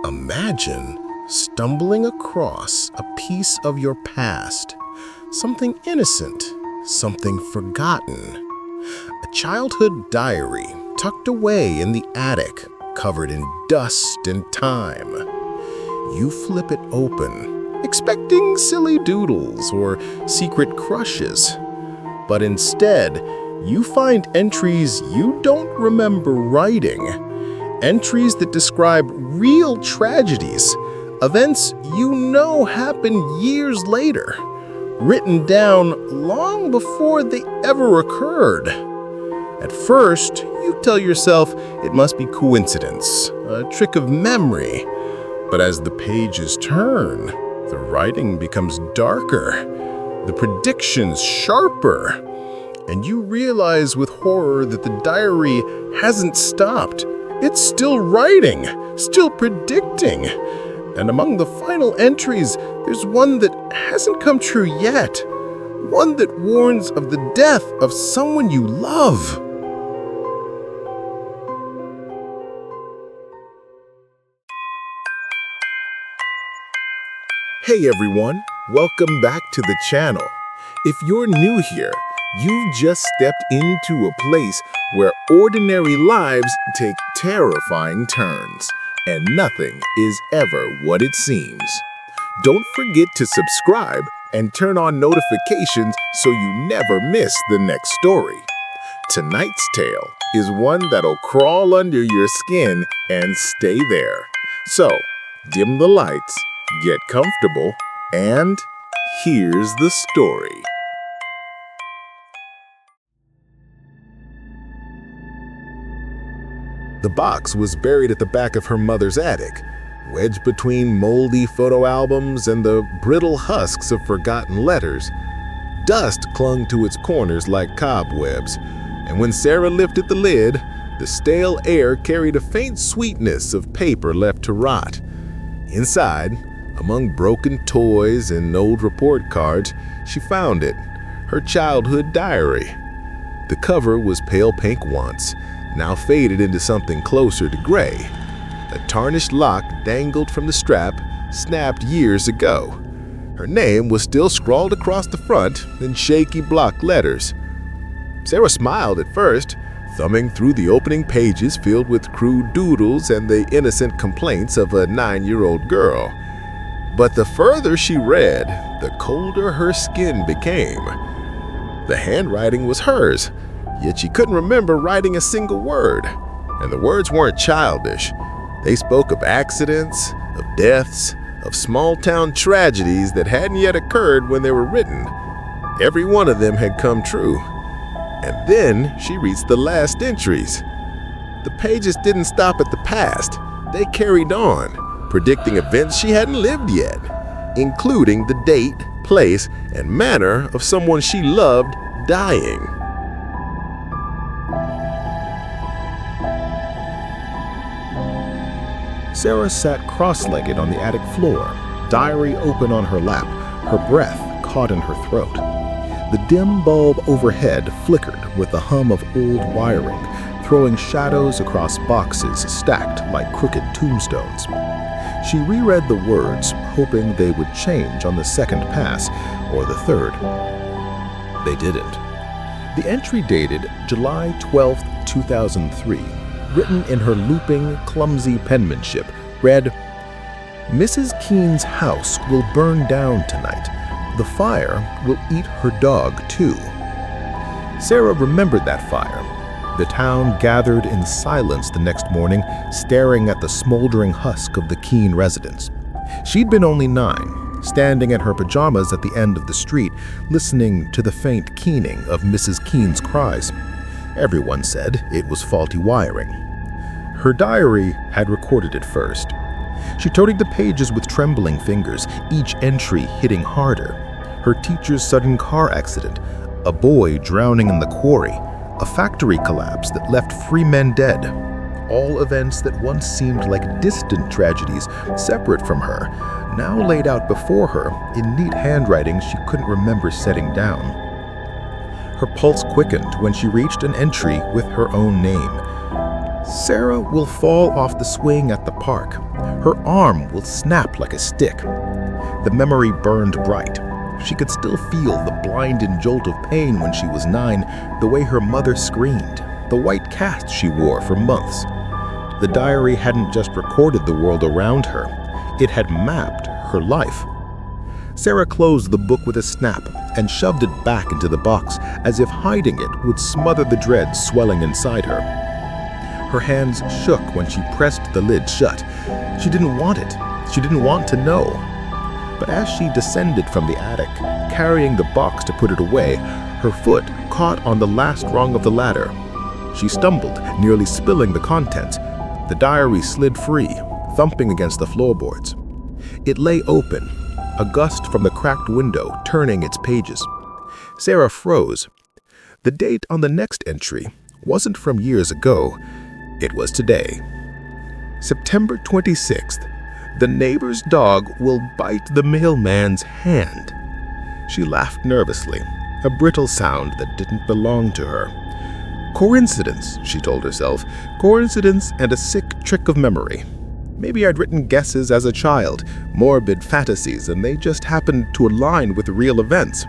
Imagine stumbling across a piece of your past, something innocent, something forgotten. A childhood diary tucked away in the attic, covered in dust and time. You flip it open, expecting silly doodles or secret crushes. But instead, you find entries you don't remember writing. Entries that describe real tragedies, events you know happened years later, written down long before they ever occurred. At first, you tell yourself it must be coincidence, a trick of memory. But as the pages turn, the writing becomes darker, the predictions sharper, and you realize with horror that the diary hasn't stopped. It's still writing, still predicting. And among the final entries, there's one that hasn't come true yet. One that warns of the death of someone you love. Hey everyone, welcome back to the channel. If you're new here, you've just stepped into a place where ordinary lives take terrifying turns, and nothing is ever what it seems. Don't forget to subscribe and turn on notifications so you never miss the next story. Tonight's tale is one that'll crawl under your skin and stay there. So, dim the lights, get comfortable, and here's the story. The box was buried at the back of her mother's attic, wedged between moldy photo albums and the brittle husks of forgotten letters. Dust clung to its corners like cobwebs, and when Sarah lifted the lid, the stale air carried a faint sweetness of paper left to rot. Inside, among broken toys and old report cards, she found it, her childhood diary. The cover was pale pink once, now faded into something closer to gray. A tarnished lock dangled from the strap, snapped years ago. Her name was still scrawled across the front in shaky block letters. Sarah smiled at first, thumbing through the opening pages filled with crude doodles and the innocent complaints of a 9-year-old girl. But the further she read, the colder her skin became. The handwriting was hers, yet she couldn't remember writing a single word. And the words weren't childish. They spoke of accidents, of deaths, of small-town tragedies that hadn't yet occurred when they were written. Every one of them had come true. And then she reached the last entries. The pages didn't stop at the past. They carried on, predicting events she hadn't lived yet, including the date, place, and manner of someone she loved dying. Sarah sat cross-legged on the attic floor, diary open on her lap, her breath caught in her throat. The dim bulb overhead flickered with the hum of old wiring, throwing shadows across boxes stacked like crooked tombstones. She reread the words, hoping they would change on the second pass or the third. They didn't. The entry dated July 12, 2003, written in her looping, clumsy penmanship, read, "Mrs. Keene's house will burn down tonight. The fire will eat her dog, too." Sarah remembered that fire. The town gathered in silence the next morning, staring at the smoldering husk of the Keene residence. She'd been only 9, standing in her pajamas at the end of the street, listening to the faint keening of Mrs. Keene's cries. Everyone said it was faulty wiring. Her diary had recorded it first. She toted the pages with trembling fingers, each entry hitting harder. Her teacher's sudden car accident, a boy drowning in the quarry, a factory collapse that left 3 men dead. All events that once seemed like distant tragedies, separate from her, now laid out before her in neat handwriting she couldn't remember setting down. Her pulse quickened when she reached an entry with her own name. Sarah will fall off the swing at the park. Her arm will snap like a stick. The memory burned bright. She could still feel the blinding jolt of pain when she was 9, the way her mother screamed, the white cast she wore for months. The diary hadn't just recorded the world around her, it had mapped her life. Sarah closed the book with a snap and shoved it back into the box, as if hiding it would smother the dread swelling inside her. Her hands shook when she pressed the lid shut. She didn't want it. She didn't want to know. But as she descended from the attic, carrying the box to put it away, her foot caught on the last rung of the ladder. She stumbled, nearly spilling the contents. The diary slid free, thumping against the floorboards. It lay open, a gust from the cracked window turning its pages. Sarah froze. The date on the next entry wasn't from years ago. It was today. September 26th. The neighbor's dog will bite the mailman's hand. She laughed nervously, a brittle sound that didn't belong to her. Coincidence, she told herself. Coincidence and a sick trick of memory. Maybe I'd written guesses as a child, morbid fantasies, and they just happened to align with real events.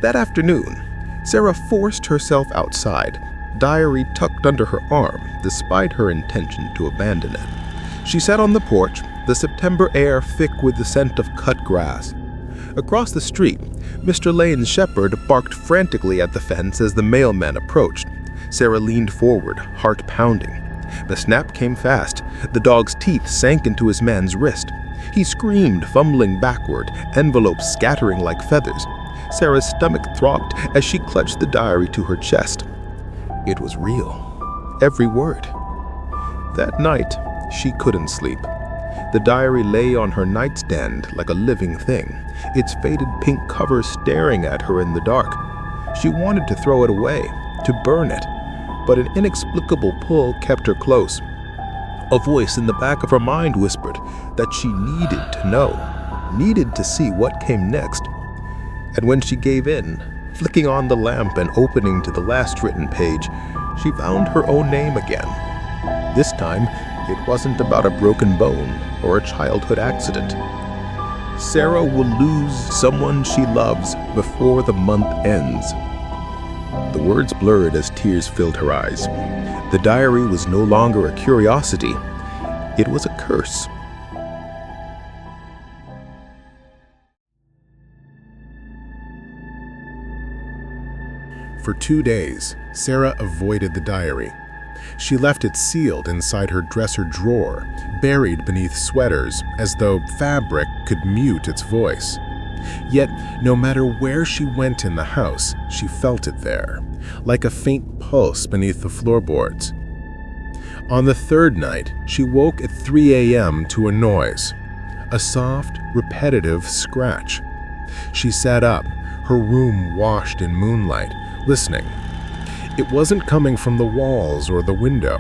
That afternoon, Sarah forced herself outside, diary tucked under her arm, despite her intention to abandon it. She sat on the porch, the September air thick with the scent of cut grass. Across the street, Mr. Lane's shepherd barked frantically at the fence as the mailman approached. Sarah leaned forward, heart pounding. The snap came fast. The dog's teeth sank into his man's wrist. He screamed, fumbling backward, envelopes scattering like feathers. Sarah's stomach throbbed as she clutched the diary to her chest. It was real. Every word. That night, she couldn't sleep. The diary lay on her nightstand like a living thing, its faded pink cover staring at her in the dark. She wanted to throw it away, to burn it, but an inexplicable pull kept her close. A voice in the back of her mind whispered that she needed to know, needed to see what came next. And when she gave in, flicking on the lamp and opening to the last written page, she found her own name again. This time, it wasn't about a broken bone or a childhood accident. Sarah will lose someone she loves before the month ends. The words blurred as tears filled her eyes. The diary was no longer a curiosity. It was a curse. For 2 days, Sarah avoided the diary. She left it sealed inside her dresser drawer, buried beneath sweaters, as though fabric could mute its voice. Yet, no matter where she went in the house, she felt it there, like a faint pulse beneath the floorboards. On the third night, she woke at 3 a.m. to a noise, a soft, repetitive scratch. She sat up, her room washed in moonlight, listening. It wasn't coming from the walls or the window.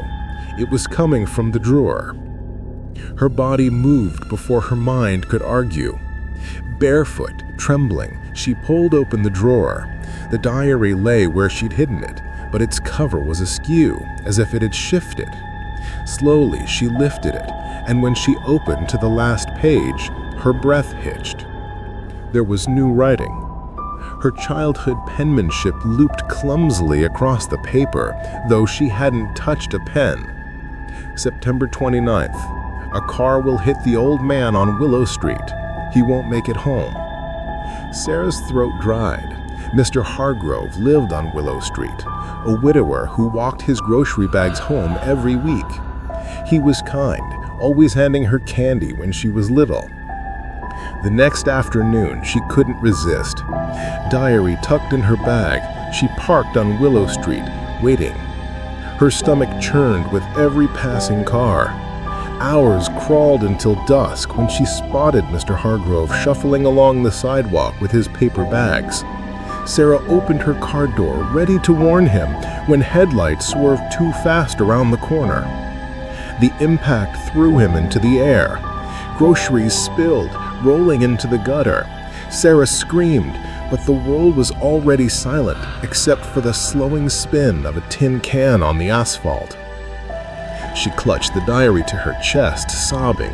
It was coming from the drawer. Her body moved before her mind could argue. Barefoot, trembling, she pulled open the drawer. The diary lay where she'd hidden it, but its cover was askew, as if it had shifted. Slowly, she lifted it, and when she opened to the last page, her breath hitched. There was new writing. Her childhood penmanship looped clumsily across the paper, though she hadn't touched a pen. September 29th. A car will hit the old man on Willow Street. He won't make it home. Sarah's throat dried. Mr. Hargrove lived on Willow Street, a widower who walked his grocery bags home every week. He was kind, always handing her candy when she was little. The next afternoon, she couldn't resist. Diary tucked in her bag, she parked on Willow Street, waiting. Her stomach churned with every passing car. Hours crawled until dusk when she spotted Mr. Hargrove shuffling along the sidewalk with his paper bags. Sarah opened her car door, ready to warn him, when headlights swerved too fast around the corner. The impact threw him into the air. Groceries spilled, rolling into the gutter. Sarah screamed, but the world was already silent, except for the slowing spin of a tin can on the asphalt. She clutched the diary to her chest, sobbing.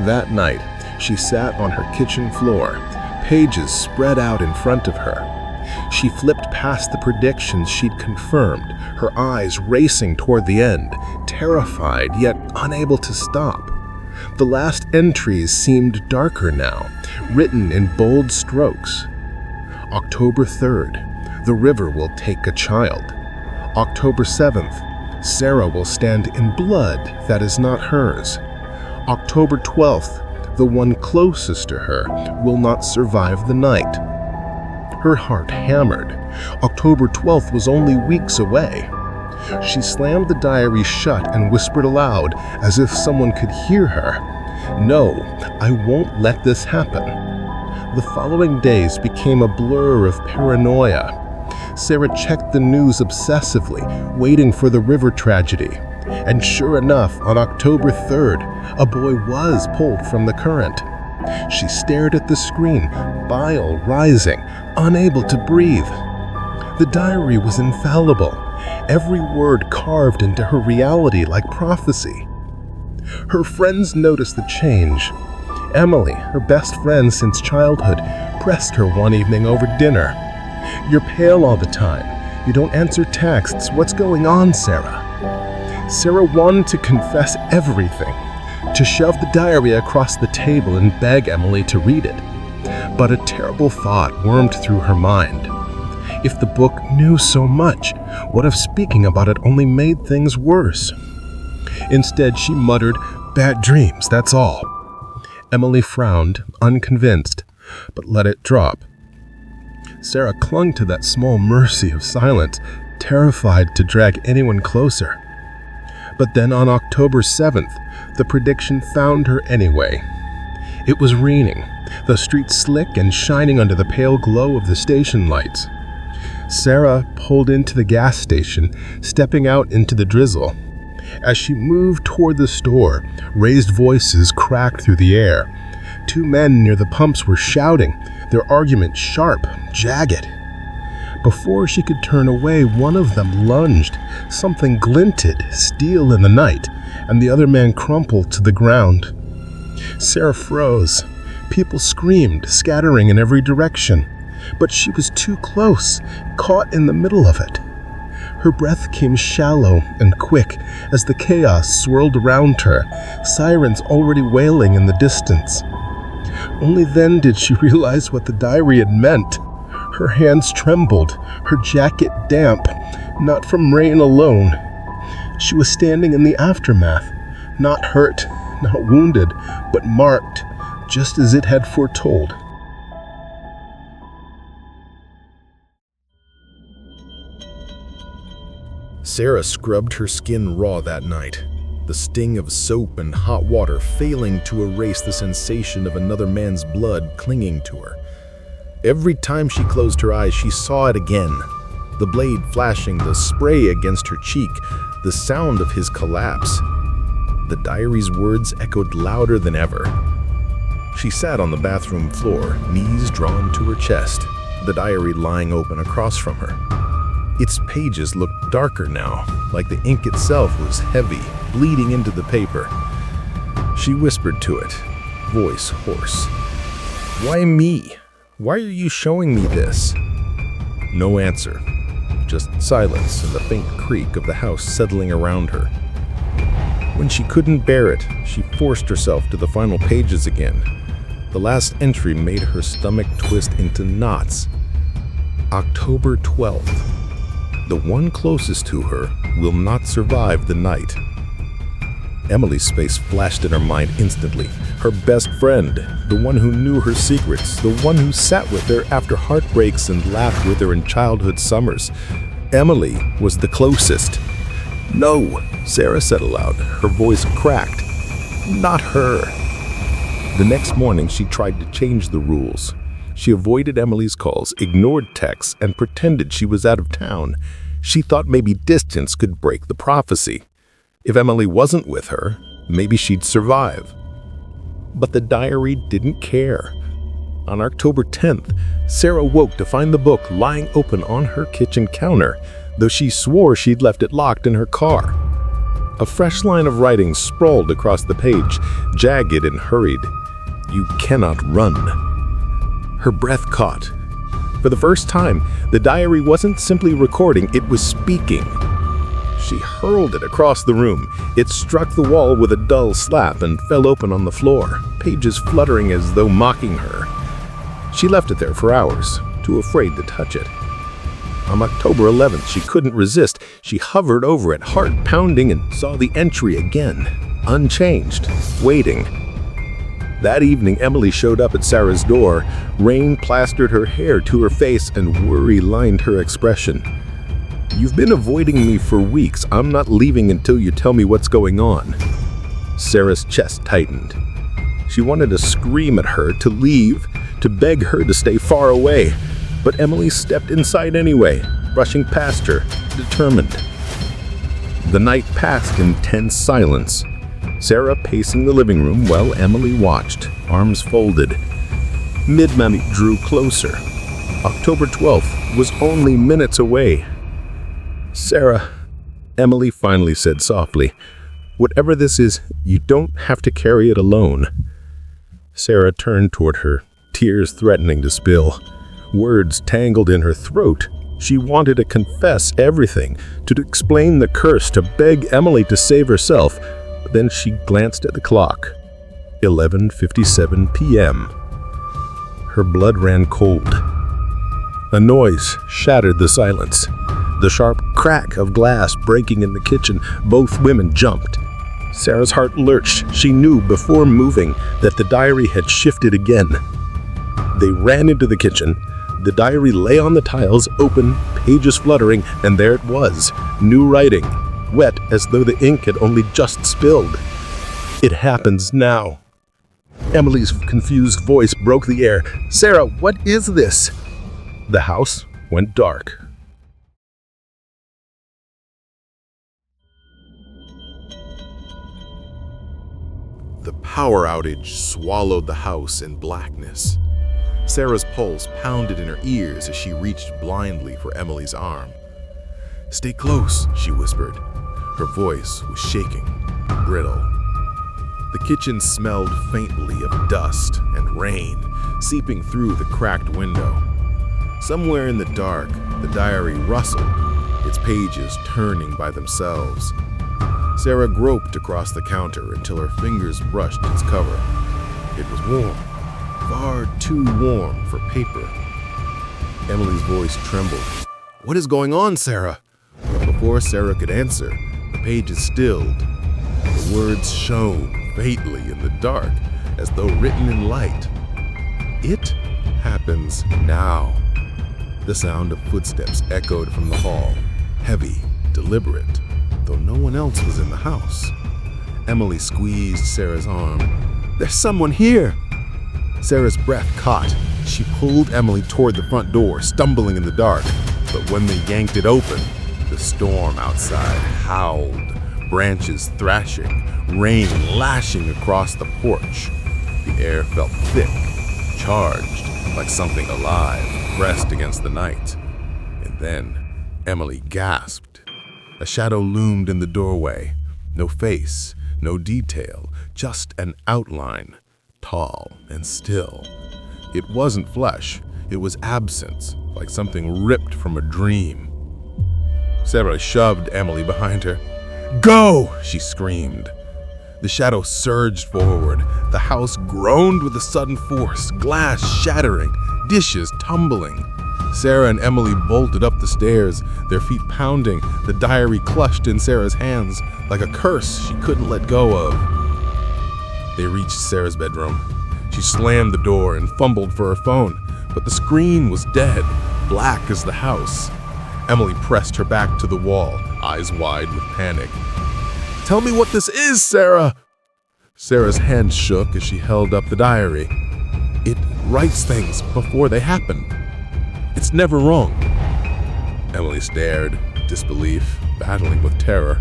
That night, she sat on her kitchen floor, pages spread out in front of her. She flipped past the predictions she'd confirmed, her eyes racing toward the end, terrified yet unable to stop. The last entries seemed darker now, written in bold strokes. October 3rd, the river will take a child. October 7th, Sarah will stand in blood that is not hers. October 12th, the one closest to her will not survive the night. Her heart hammered. October 12th was only weeks away. She slammed the diary shut and whispered aloud, as if someone could hear her, "No, I won't let this happen." The following days became a blur of paranoia. Sarah checked the news obsessively, waiting for the river tragedy. And sure enough, on October 3rd, a boy was pulled from the current. She stared at the screen, bile rising, unable to breathe. The diary was infallible, every word carved into her reality like prophecy. Her friends noticed the change. Emily, her best friend since childhood, pressed her one evening over dinner. "You're pale all the time. You don't answer texts. What's going on, Sarah?" Sarah wanted to confess everything, to shove the diary across the table and beg Emily to read it. But a terrible thought wormed through her mind. If the book knew so much, what if speaking about it only made things worse? Instead, she muttered, "Bad dreams, that's all." Emily frowned, unconvinced, but let it drop. Sarah clung to that small mercy of silence, terrified to drag anyone closer. But then on October 7th, the prediction found her anyway. It was raining, the streets slick and shining under the pale glow of the station lights. Sarah pulled into the gas station, stepping out into the drizzle. As she moved toward the store, raised voices cracked through the air. Two men near the pumps were shouting, their argument sharp, jagged. Before she could turn away, one of them lunged. Something glinted, steel in the night, and the other man crumpled to the ground. Sarah froze. People screamed, scattering in every direction. But she was too close, caught in the middle of it. Her breath came shallow and quick as the chaos swirled around her, sirens already wailing in the distance. Only then did she realize what the diary had meant. Her hands trembled, her jacket damp, not from rain alone. She was standing in the aftermath, not hurt, not wounded, but marked, just as it had foretold. Sarah scrubbed her skin raw that night, the sting of soap and hot water failing to erase the sensation of another man's blood clinging to her. Every time she closed her eyes, she saw it again. The blade flashing, the spray against her cheek, the sound of his collapse. The diary's words echoed louder than ever. She sat on the bathroom floor, knees drawn to her chest, the diary lying open across from her. Its pages looked darker now, like the ink itself was heavy, bleeding into the paper. She whispered to it, voice hoarse. "Why me? Why are you showing me this?" No answer, just silence and the faint creak of the house settling around her. When she couldn't bear it, she forced herself to the final pages again. The last entry made her stomach twist into knots. October 12th. The one closest to her will not survive the night. Emily's face flashed in her mind instantly. Her best friend, the one who knew her secrets, the one who sat with her after heartbreaks and laughed with her in childhood summers. Emily was the closest. "No," Sarah said aloud, her voice cracked. "Not her." The next morning, she tried to change the rules. She avoided Emily's calls, ignored texts, and pretended she was out of town. She thought maybe distance could break the prophecy. If Emily wasn't with her, maybe she'd survive. But the diary didn't care. On October 10th, Sarah woke to find the book lying open on her kitchen counter, though she swore she'd left it locked in her car. A fresh line of writing sprawled across the page, jagged and hurried. "You cannot run." Her breath caught. For the first time, the diary wasn't simply recording, it was speaking. She hurled it across the room. It struck the wall with a dull slap and fell open on the floor, pages fluttering as though mocking her. She left it there for hours, too afraid to touch it. On October 11th, she couldn't resist. She hovered over it, heart pounding, and saw the entry again, unchanged, waiting. That evening, Emily showed up at Sarah's door. Rain plastered her hair to her face and worry lined her expression. "You've been avoiding me for weeks. I'm not leaving until you tell me what's going on." Sarah's chest tightened. She wanted to scream at her to leave, to beg her to stay far away. But Emily stepped inside anyway, brushing past her, determined. The night passed in tense silence. Sarah pacing the living room while Emily watched, arms folded. Midnight drew closer. October 12th was only minutes away. "Sarah," Emily finally said softly, "whatever this is, you don't have to carry it alone." Sarah turned toward her, tears threatening to spill. Words tangled in her throat. She wanted to confess everything, to explain the curse, to beg Emily to save herself. But then she glanced at the clock. 11:57 p.m. Her blood ran cold. A noise shattered the silence. The sharp crack of glass breaking in the kitchen. Both women jumped. Sarah's heart lurched. She knew before moving that the diary had shifted again. They ran into the kitchen. The diary lay on the tiles, open, pages fluttering, and there it was, new writing, wet as though the ink had only just spilled. "It happens now." Emily's confused voice broke the air. "Sarah, what is this?" The house went dark. The power outage swallowed the house in blackness. Sarah's pulse pounded in her ears as she reached blindly for Emily's arm. "Stay close," she whispered. Her voice was shaking, brittle. The kitchen smelled faintly of dust and rain, seeping through the cracked window. Somewhere in the dark, the diary rustled, its pages turning by themselves. Sarah groped across the counter until her fingers brushed its cover. It was warm. Far too warm for paper. Emily's voice trembled. "What is going on, Sarah?" But before Sarah could answer, the pages stilled. The words shone faintly in the dark, as though written in light. "It happens now." The sound of footsteps echoed from the hall, heavy, deliberate, though no one else was in the house. Emily squeezed Sarah's arm. "There's someone here!" Sarah's breath caught. She pulled Emily toward the front door, stumbling in the dark. But when they yanked it open, the storm outside howled, branches thrashing, rain lashing across the porch. The air felt thick, charged, like something alive pressed against the night. And then Emily gasped. A shadow loomed in the doorway. No face, no detail, just an outline. Tall and still. It wasn't flesh, it was absence, like something ripped from a dream. Sarah shoved Emily behind her. "Go!" she screamed. The shadow surged forward. The house groaned with a sudden force, glass shattering, dishes tumbling. Sarah and Emily bolted up the stairs, their feet pounding, the diary clutched in Sarah's hands like a curse she couldn't let go of. They reached Sarah's bedroom. She slammed the door and fumbled for her phone, but the screen was dead, black as the house. Emily pressed her back to the wall, eyes wide with panic. "Tell me what this is, Sarah!" Sarah's hand shook as she held up the diary. "It writes things before they happen. It's never wrong." Emily stared, disbelief, battling with terror.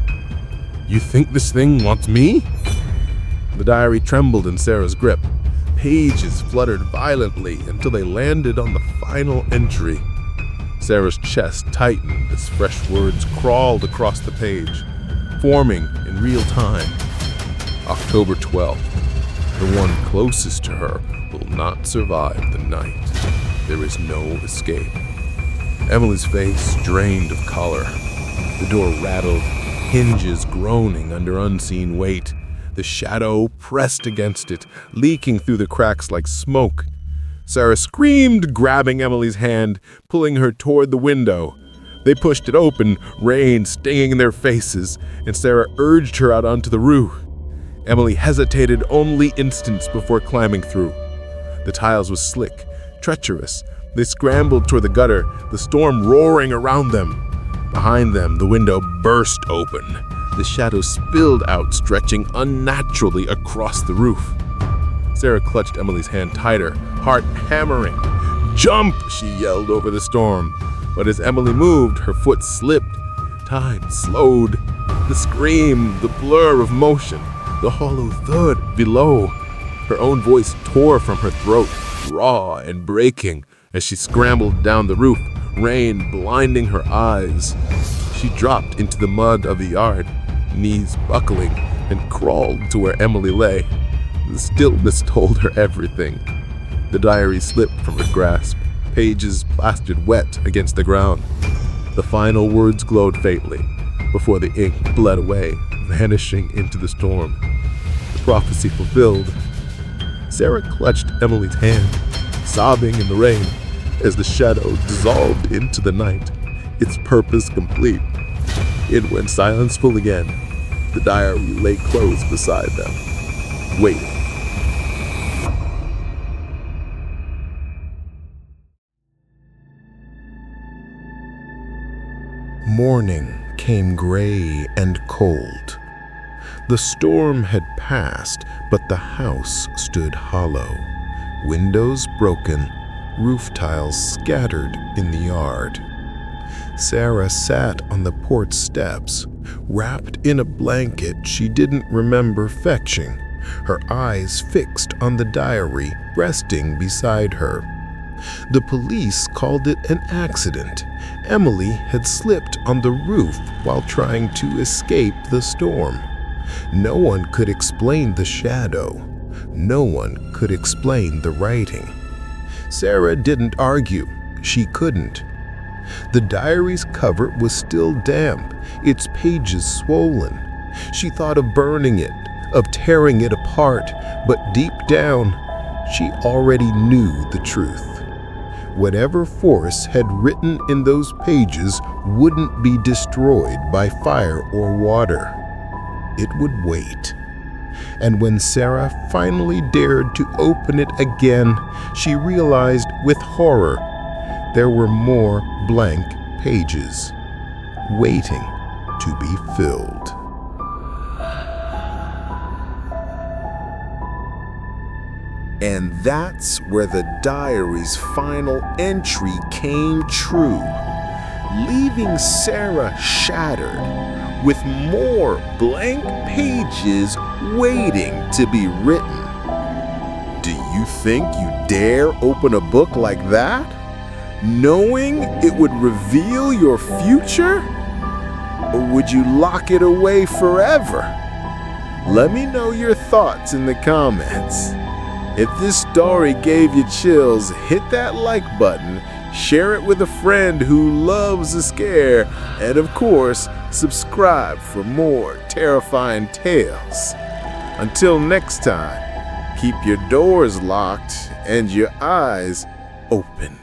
"You think this thing wants me?" The diary trembled in Sarah's grip. Pages fluttered violently until they landed on the final entry. Sarah's chest tightened as fresh words crawled across the page, forming in in real time. October 12th. The one closest to her will not survive the night. There is no escape. Emily's face drained of color. The door rattled, hinges groaning under unseen weight. The shadow pressed against it, leaking through the cracks like smoke. Sarah screamed, grabbing Emily's hand, pulling her toward the window. They pushed it open, rain stinging in their faces, and Sarah urged her out onto the roof. Emily hesitated only instants before climbing through. The tiles was slick, treacherous. They scrambled toward the gutter, the storm roaring around them. Behind them, the window burst open. The shadow spilled out, stretching unnaturally across the roof. Sarah clutched Emily's hand tighter, heart hammering. "Jump!" she yelled over the storm. But as Emily moved, her foot slipped. Time slowed. The scream, the blur of motion, the hollow thud below. Her own voice tore from her throat, raw and breaking, as she scrambled down the roof, rain blinding her eyes. She dropped into the mud of the yard, knees buckling, and crawled to where Emily lay. The stillness told her everything. The diary slipped from her grasp, pages plastered wet against the ground. The final words glowed faintly before the ink bled away, vanishing into the storm. The prophecy fulfilled. Sarah clutched Emily's hand, sobbing in the rain as the shadow dissolved into the night, its purpose complete. And when silence fell again, the diary lay close beside them, waiting. Morning came gray and cold. The storm had passed, but the house stood hollow. Windows broken, roof tiles scattered in the yard. Sarah sat on the porch steps, wrapped in a blanket she didn't remember fetching, her eyes fixed on the diary resting beside her. The police called it an accident. Emily had slipped on the roof while trying to escape the storm. No one could explain the shadow. No one could explain the writing. Sarah didn't argue. She couldn't. The diary's cover was still damp, its pages swollen. She thought of burning it, of tearing it apart, but deep down, she already knew the truth. Whatever force had written in those pages wouldn't be destroyed by fire or water. It would wait. And when Sarah finally dared to open it again, she realized with horror there were more blank pages, waiting to be filled. And that's where the diary's final entry came true, leaving Sarah shattered, with more blank pages waiting to be written. Do you think you dare open a book like that, knowing it would reveal your future? Or would you lock it away forever? Let me know your thoughts in the comments. If this story gave you chills, hit that like button, share it with a friend who loves a scare, and of course, subscribe for more terrifying tales. Until next time, keep your doors locked and your eyes open.